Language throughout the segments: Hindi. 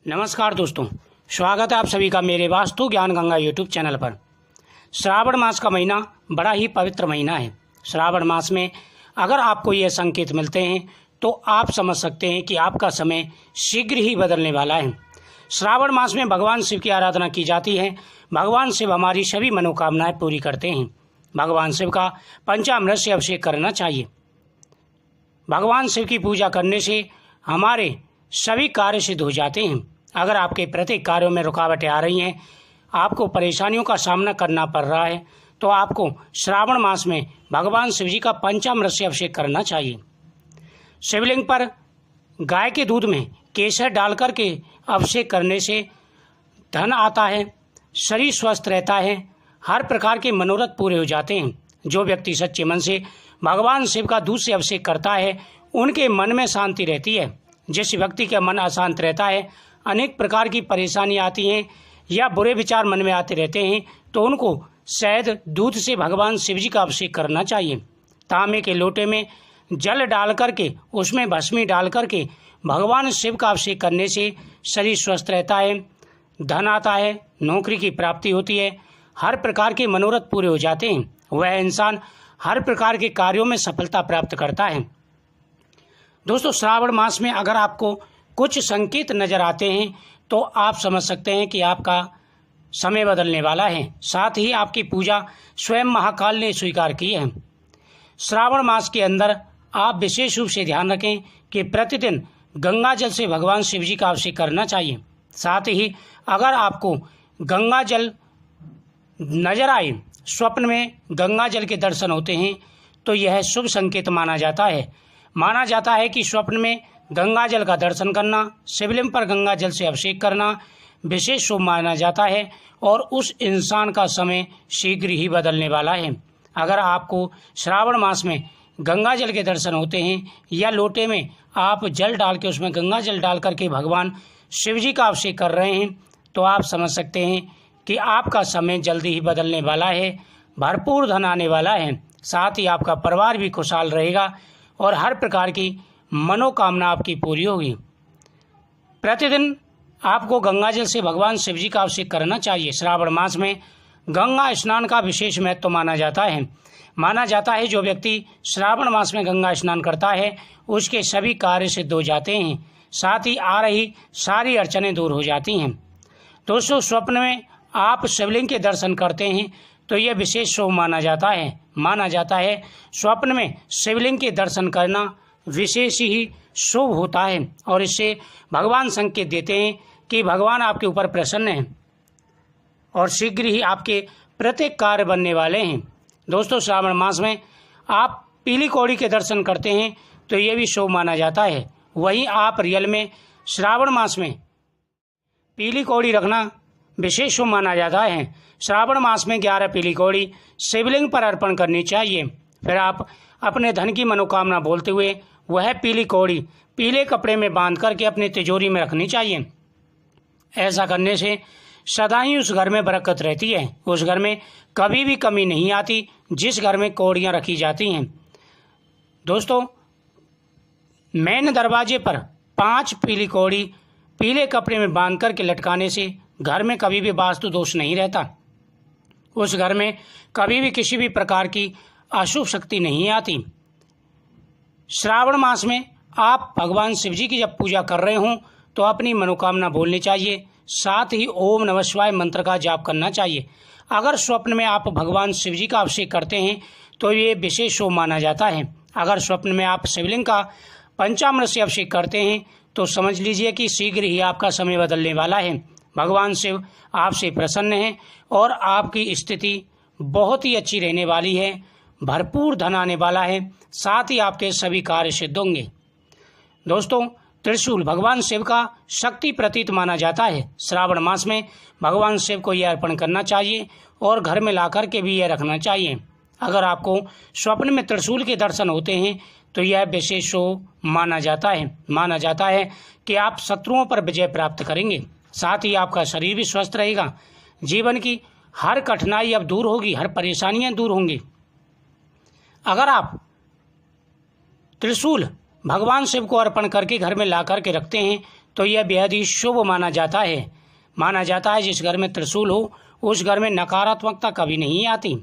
नमस्कार दोस्तों, स्वागत है आप सभी का मेरे वास्तु ज्ञान गंगा यूट्यूब चैनल पर। श्रावण मास का महीना बड़ा ही पवित्र महीना है। श्रावण मास में अगर आपको ये संकेत मिलते हैं तो आप समझ सकते हैं कि आपका समय शीघ्र ही बदलने वाला है। श्रावण मास में भगवान शिव की आराधना की जाती है। भगवान शिव हमारी सभी मनोकामनाएं पूरी करते हैं। भगवान शिव का पंचामृत से अभिषेक करना चाहिए। भगवान शिव की पूजा करने से हमारे सभी कार्य सिद्ध हो जाते हैं। अगर आपके प्रत्येक कार्यों में रुकावटें आ रही हैं, आपको परेशानियों का सामना करना पड़ रहा है, तो आपको श्रावण मास में भगवान शिव जी का पंचामृत से अभिषेक करना चाहिए। शिवलिंग पर गाय के दूध में केसर डालकर के अभिषेक करने से धन आता है, शरीर स्वस्थ रहता है, हर प्रकार के मनोरथ पूरे हो जाते हैं। जो व्यक्ति सच्चे मन से भगवान शिव का दूध से अभिषेक करता है, उनके मन में शांति रहती है। जिस व्यक्ति का मन अशांत रहता है, अनेक प्रकार की परेशानी आती हैं या बुरे विचार मन में आते रहते हैं, तो उनको शहद दूध से भगवान शिव जी का अभिषेक करना चाहिए। तांबे के लोटे में जल डाल करके उसमें भस्मी डाल करके भगवान शिव का अभिषेक करने से शरीर स्वस्थ रहता है, धन आता है, नौकरी की प्राप्ति होती है, हर प्रकार के मनोरथ पूरे हो जाते हैं। वह इंसान हर प्रकार के कार्यों में सफलता प्राप्त करता है। दोस्तों, श्रावण मास में अगर आपको कुछ संकेत नजर आते हैं तो आप समझ सकते हैं कि आपका समय बदलने वाला है। साथ ही आपकी पूजा स्वयं महाकाल ने स्वीकार की है। श्रावण मास के अंदर आप विशेष रूप से ध्यान रखें कि प्रतिदिन गंगा जल से भगवान शिव जी का अभिषेक करना चाहिए। साथ ही अगर आपको गंगा जल नजर आए, स्वप्न में गंगा जल के दर्शन होते हैं, तो यह शुभ संकेत माना जाता है। माना जाता है कि स्वप्न में गंगा जल का दर्शन करना, शिवलिंग पर गंगा जल से अभिषेक करना विशेष शुभ माना जाता है और उस इंसान का समय शीघ्र ही बदलने वाला है। अगर आपको श्रावण मास में गंगा जल के दर्शन होते हैं या लोटे में आप जल डाल के उसमें गंगा जल डाल करके भगवान शिव जी का अभिषेक कर रहे हैं, तो आप समझ सकते हैं कि आपका समय जल्दी ही बदलने वाला है, भरपूर धन आने वाला है। साथ ही आपका परिवार भी खुशहाल रहेगा और हर प्रकार की मनोकामना आपकी पूरी होगी। प्रतिदिन आपको गंगा जल से भगवान शिव जी का अभिषेक करना चाहिए। श्रावण मास में गंगा स्नान का विशेष महत्व माना जाता है। माना जाता है जो व्यक्ति श्रावण मास में गंगा स्नान करता है, उसके सभी कार्य सिद्ध हो जाते हैं। साथ ही आ रही सारी अड़चनें दूर हो जाती हैं। दोस्तों, स्वप्न में आप शिवलिंग के दर्शन करते हैं तो यह विशेष शुभ माना जाता है। माना जाता है स्वप्न में शिवलिंग के दर्शन करना विशेष ही शुभ होता है और इससे भगवान संकेत देते हैं कि भगवान आपके ऊपर प्रसन्न हैं और शीघ्र ही आपके प्रत्येक कार्य बनने वाले हैं। दोस्तों, श्रावण मास में आप पीली कौड़ी के दर्शन करते हैं तो ये भी शुभ माना जाता है। वहीं आप रियल में श्रावण मास में पीली कौड़ी रखना विशेष शुभ माना जाता है। श्रावण मास में 11 पीली कौड़ी शिवलिंग पर अर्पण करनी चाहिए। फिर आप अपने धन की मनोकामना बोलते हुए वह पीली कौड़ी पीले कपड़े में बांध करके अपनी तिजोरी में रखनी चाहिए। ऐसा करने से सदा ही उस घर में बरकत रहती है। उस घर में कभी भी कमी नहीं आती जिस घर में कौड़ियाँ रखी जाती हैं। दोस्तों, मेन दरवाजे पर 5 पीली कौड़ी पीले कपड़े में बांध करके लटकाने से घर में कभी भी वास्तु दोष नहीं रहता। उस घर में कभी भी किसी भी प्रकार की अशुभ शक्ति नहीं आती। श्रावण मास में आप भगवान शिव जी की जब पूजा कर रहे हों तो अपनी मनोकामना बोलनी चाहिए। साथ ही ओम नमः शिवाय मंत्र का जाप करना चाहिए। अगर स्वप्न में आप भगवान शिव जी का अभिषेक करते हैं तो ये विशेष शुभ माना जाता है। अगर स्वप्न में आप शिवलिंग का पंचामृत से अभिषेक करते हैं तो समझ लीजिए कि शीघ्र ही आपका समय बदलने वाला है। भगवान शिव आपसे प्रसन्न हैं और आपकी स्थिति बहुत ही अच्छी रहने वाली है, भरपूर धन आने वाला है, साथ ही आपके सभी कार्य सिद्ध होंगे। दोस्तों, त्रिशूल भगवान शिव का शक्ति प्रतीक माना जाता है। श्रावण मास में भगवान शिव को यह अर्पण करना चाहिए और घर में ला कर के भी यह रखना चाहिए। अगर आपको स्वप्न में त्रिशूल के दर्शन होते हैं तो यह विशेष शुभ माना जाता है। माना जाता है कि आप शत्रुओं पर विजय प्राप्त करेंगे। साथ ही आपका शरीर भी स्वस्थ रहेगा। जीवन की हर कठिनाई अब दूर होगी, हर परेशानियां दूर होंगी। अगर आप त्रिशूल भगवान शिव को अर्पण करके घर में ला करके रखते हैं तो यह बेहद ही शुभ माना जाता है। माना जाता है जिस घर में त्रिशूल हो उस घर में नकारात्मकता कभी नहीं आती।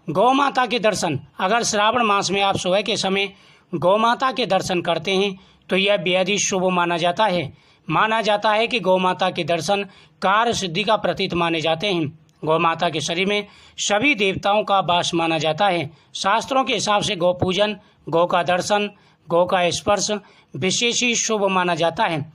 गौ माता के दर्शन, अगर श्रावण मास में आप सुबह के समय गौ माता के दर्शन करते हैं तो यह बेहद ही शुभ माना जाता है। माना जाता है कि गौ माता के दर्शन कार्य सिद्धि का प्रतीक माने जाते हैं। गौ माता के शरीर में सभी देवताओं का वास माना जाता है। शास्त्रों के हिसाब से गौ पूजन, गौ का दर्शन, गौ का स्पर्श विशेष ही शुभ माना जाता है।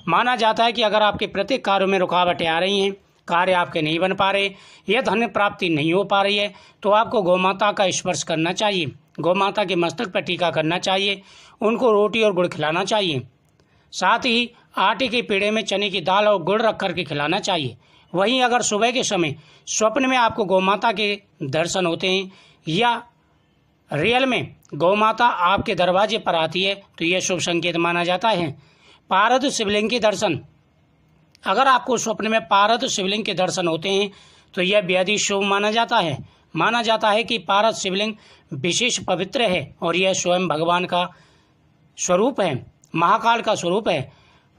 माना जाता है कि अगर आपके प्रत्येक कार्यों में रुकावटें आ रही हैं, कार्य आपके नहीं बन पा रहे या धन प्राप्ति नहीं हो पा रही है, तो आपको गौ माता का स्पर्श करना चाहिए। गौ माता के मस्तक पर टीका करना चाहिए, उनको रोटी और गुड़ खिलाना चाहिए। साथ ही आटे के पेड़े में चने की दाल और गुड़ रख करके खिलाना चाहिए। वहीं अगर सुबह के समय स्वप्न में आपको गौ माता के दर्शन होते हैं या रियल में गौ माता आपके दरवाजे पर आती है तो यह शुभ संकेत माना जाता है। पारद शिवलिंग के दर्शन, अगर आपको स्वप्न में पारद शिवलिंग के दर्शन होते हैं तो यह बेहद ही शुभ माना जाता है। माना जाता है कि पारद शिवलिंग विशेष पवित्र है और यह स्वयं भगवान का स्वरूप है, महाकाल का स्वरूप है।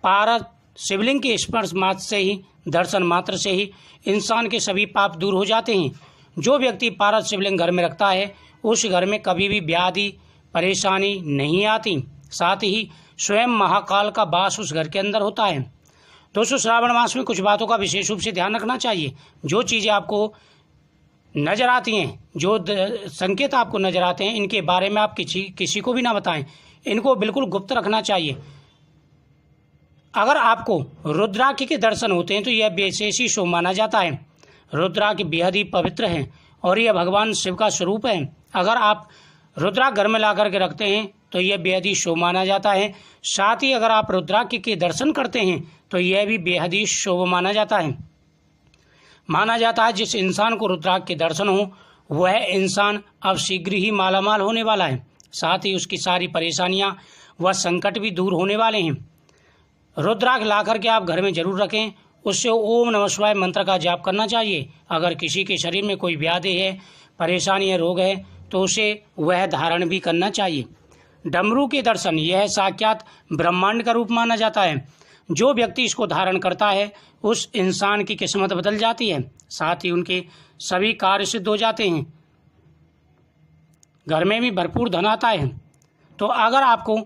पारद शिवलिंग के स्पर्श मात्र से ही, दर्शन मात्र से ही इंसान के सभी पाप दूर हो जाते हैं। जो व्यक्ति पारद शिवलिंग घर में रखता है उस घर में कभी भी व्याधि परेशानी नहीं आती। साथ ही स्वयं महाकाल का वास उस घर के अंदर होता है। दोस्तों, श्रावण मास में कुछ बातों का विशेष रूप से ध्यान रखना चाहिए। जो चीज़ें आपको नजर आती हैं, जो संकेत आपको नजर आते हैं, इनके बारे में आप किसी को भी ना बताएं। इनको बिल्कुल गुप्त रखना चाहिए। अगर आपको रुद्राक्ष के दर्शन होते हैं तो यह विशेष ही शुभ माना जाता है। रुद्राक्ष बेहद ही पवित्र है और यह भगवान शिव का स्वरूप है। अगर आप रुद्राक्ष घर में ला करके रखते हैं तो यह बेहद ही शुभ माना जाता है। साथ ही अगर आप रुद्राक्ष के दर्शन करते हैं तो यह भी बेहद ही शुभ माना जाता है। माना जाता है जिस इंसान को रुद्राक्ष के दर्शन हो वह इंसान अब शीघ्र ही मालामाल होने वाला है। साथ ही उसकी सारी परेशानियां व संकट भी दूर होने वाले हैं। रुद्राक्ष ला करके आप घर में जरूर रखें। उससे ओम नमः शिवाय मंत्र का जाप करना चाहिए। अगर किसी के शरीर में कोई व्याधि है, परेशानी है, रोग है तो उसे वह धारण भी करना चाहिए। डमरू के दर्शन, यह साक्षात ब्रह्मांड का रूप माना जाता है। जो व्यक्ति इसको धारण करता है उस इंसान की किस्मत बदल जाती है। साथ ही उनके सभी कार्य सिद्ध हो जाते हैं, घर में भी भरपूर धन आता है। तो अगर आपको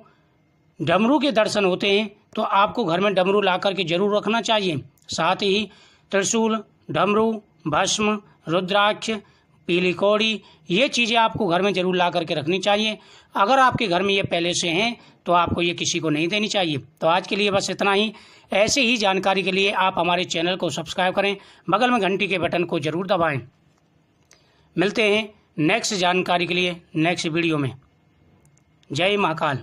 डमरू के दर्शन होते हैं तो आपको घर में डमरू ला करके जरूर रखना चाहिए। साथ ही त्रिशूल, डमरू, भस्म, रुद्राक्ष, पीली कौड़ी, ये चीज़ें आपको घर में जरूर ला करके रखनी चाहिए। अगर आपके घर में ये पहले से हैं तो आपको ये किसी को नहीं देनी चाहिए। तो आज के लिए बस इतना ही। ऐसे ही जानकारी के लिए आप हमारे चैनल को सब्सक्राइब करें, बगल में घंटी के बटन को जरूर दबाएं। मिलते हैं नेक्स्ट जानकारी के लिए नेक्स्ट वीडियो में। जय महाकाल।